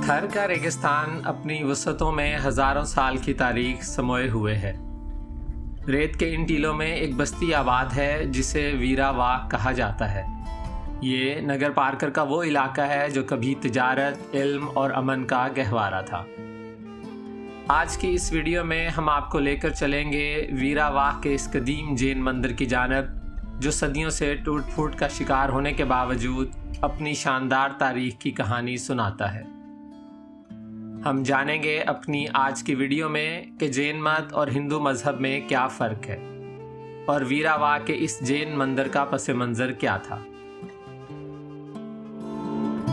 تھر کا ریگستان اپنی وسعتوں میں ہزاروں سال کی تاریخ سموئے ہوئے ہے۔ ریت کے ان ٹیلوں میں ایک بستی آباد ہے جسے ویرا واہ کہا جاتا ہے۔ یہ نگر پارکر کا وہ علاقہ ہے جو کبھی تجارت، علم اور امن کا گہوارہ تھا۔ آج کی اس ویڈیو میں ہم آپ کو لے کر چلیں گے ویرا واہ کے اس قدیم جین مندر کی جانب، جو صدیوں سے ٹوٹ پھوٹ کا شکار ہونے کے باوجود اپنی شاندار تاریخ کی کہانی سناتا ہے۔ ہم جانیں گے اپنی آج کی ویڈیو میں کہ جین مت اور ہندو مذہب میں کیا فرق ہے اور ویرا واہ کے اس جین مندر کا پس منظر کیا تھا۔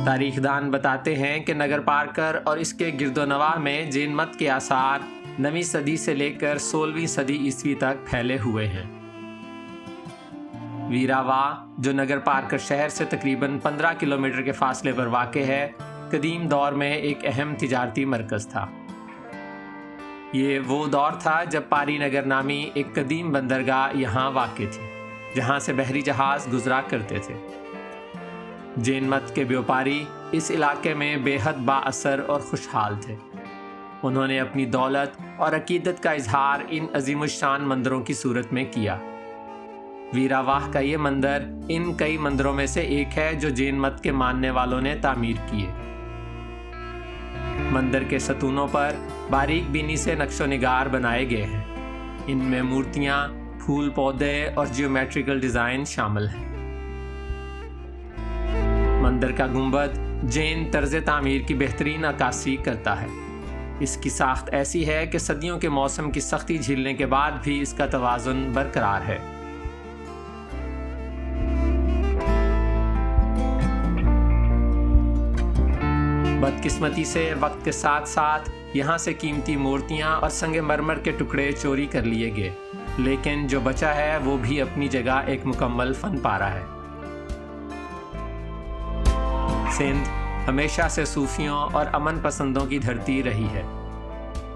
تاریخ دان بتاتے ہیں کہ نگر پارکر اور اس کے گرد و نواح میں جین مت کے آثار 9ویں صدی سے لے کر 16ویں صدی عیسوی تک پھیلے ہوئے ہیں۔ ویرا واہ، جو نگر پارکر شہر سے تقریباً 15 کلومیٹر کے فاصلے پر واقع ہے، قدیم دور میں ایک اہم تجارتی مرکز تھا۔ یہ وہ دور تھا جب پاری نگر نامی ایک قدیم بندرگاہ یہاں واقع تھی، جہاں سے بحری جہاز گزرا کرتے تھے۔ جین مت کے بیوپاری اس علاقے میں بے حد با اثر اور خوشحال تھے۔ انہوں نے اپنی دولت اور عقیدت کا اظہار ان عظیم الشان مندروں کی صورت میں کیا۔ ویرا واہ کا یہ مندر ان کئی مندروں میں سے ایک ہے جو جین مت کے ماننے والوں نے تعمیر کیے۔ مندر کے ستونوں پر باریک بینی سے نقش و نگار بنائے گئے ہیں۔ ان میں مورتیاں، پھول پودے اور جیومیٹریکل ڈیزائن شامل ہیں۔ مندر کا گنبد جین طرز تعمیر کی بہترین عکاسی کرتا ہے۔ اس کی ساخت ایسی ہے کہ صدیوں کے موسم کی سختی جھیلنے کے بعد بھی اس کا توازن برقرار ہے۔ بدقسمتی سے وقت کے ساتھ ساتھ یہاں سے قیمتی مورتیاں اور سنگ مرمر کے ٹکڑے چوری کر لیے گئے، لیکن جو بچا ہے وہ بھی اپنی جگہ ایک مکمل فن پارہ ہے۔ سندھ ہمیشہ سے صوفیوں اور امن پسندوں کی دھرتی رہی ہے۔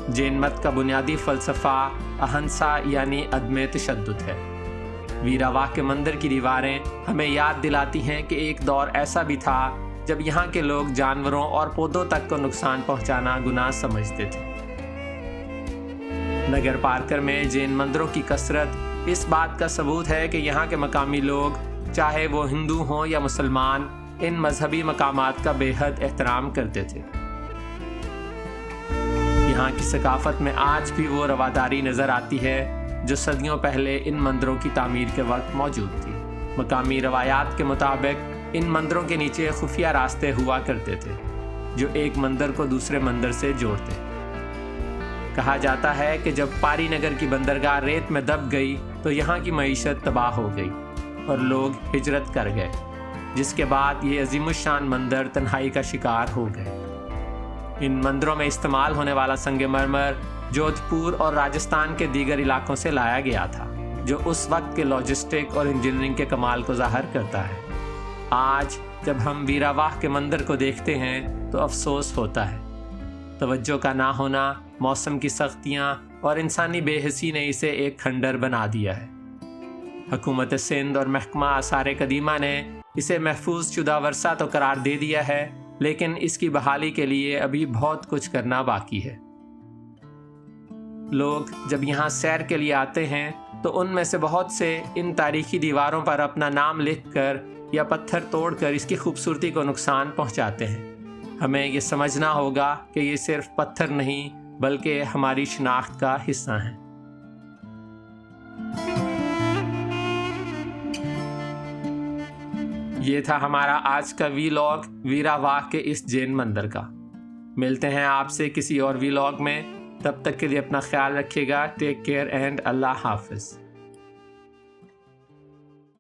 جین مت کا بنیادی فلسفہ اہنسا یعنی عدم تشدد ہے۔ ویرا واہ کے مندر کی دیواریں ہمیں یاد دلاتی ہیں کہ ایک دور ایسا بھی تھا جب یہاں کے لوگ جانوروں اور پودوں تک کو نقصان پہنچانا گناہ سمجھتے تھے۔ نگر پارکر میں جین مندروں کی کثرت اس بات کا ثبوت ہے کہ یہاں کے مقامی لوگ، چاہے وہ ہندو ہوں یا مسلمان، ان مذہبی مقامات کا بے حد احترام کرتے تھے۔ یہاں کی ثقافت میں آج بھی وہ رواداری نظر آتی ہے جو صدیوں پہلے ان مندروں کی تعمیر کے وقت موجود تھی۔ مقامی روایات کے مطابق ان مندروں کے نیچے خفیہ راستے ہوا کرتے تھے جو ایک مندر کو دوسرے مندر سے جوڑتے۔ کہا جاتا ہے کہ جب پاری نگر کی بندرگاہ ریت میں دب گئی تو یہاں کی معیشت تباہ ہو گئی اور لوگ ہجرت کر گئے، جس کے بعد یہ عظیم الشان مندر تنہائی کا شکار ہو گئے۔ ان مندروں میں استعمال ہونے والا سنگ مرمر جودھ پور اور راجستھان کے دیگر علاقوں سے لایا گیا تھا، جو اس وقت کے لاجسٹک اور انجینئرنگ کے کمال کو ظاہر کرتا ہے۔ آج جب ہم ویرا واہ کے مندر کو دیکھتے ہیں تو افسوس ہوتا ہے۔ توجہ کا نہ ہونا، موسم کی سختیاں اور انسانی بے حسی نے اسے ایک کھنڈر بنا دیا ہے۔ حکومت سندھ اور محکمہ آثار قدیمہ نے اسے محفوظ شدہ ورثہ تو قرار دے دیا ہے، لیکن اس کی بحالی کے لیے ابھی بہت کچھ کرنا باقی ہے۔ لوگ جب یہاں سیر کے لیے آتے ہیں تو ان میں سے بہت سے ان تاریخی دیواروں پر اپنا نام لکھ کر یا پتھر توڑ کر اس کی خوبصورتی کو نقصان پہنچاتے ہیں۔ ہمیں یہ سمجھنا ہوگا کہ یہ صرف پتھر نہیں بلکہ ہماری شناخت کا حصہ ہیں۔ یہ تھا ہمارا آج کا ویلاگ ویرا واہ کے اس جین مندر کا۔ ملتے ہیں آپ سے کسی اور ویلاگ میں، تب تک کے لیے اپنا خیال رکھیے گا۔ ٹیک کیئر اینڈ اللہ حافظ۔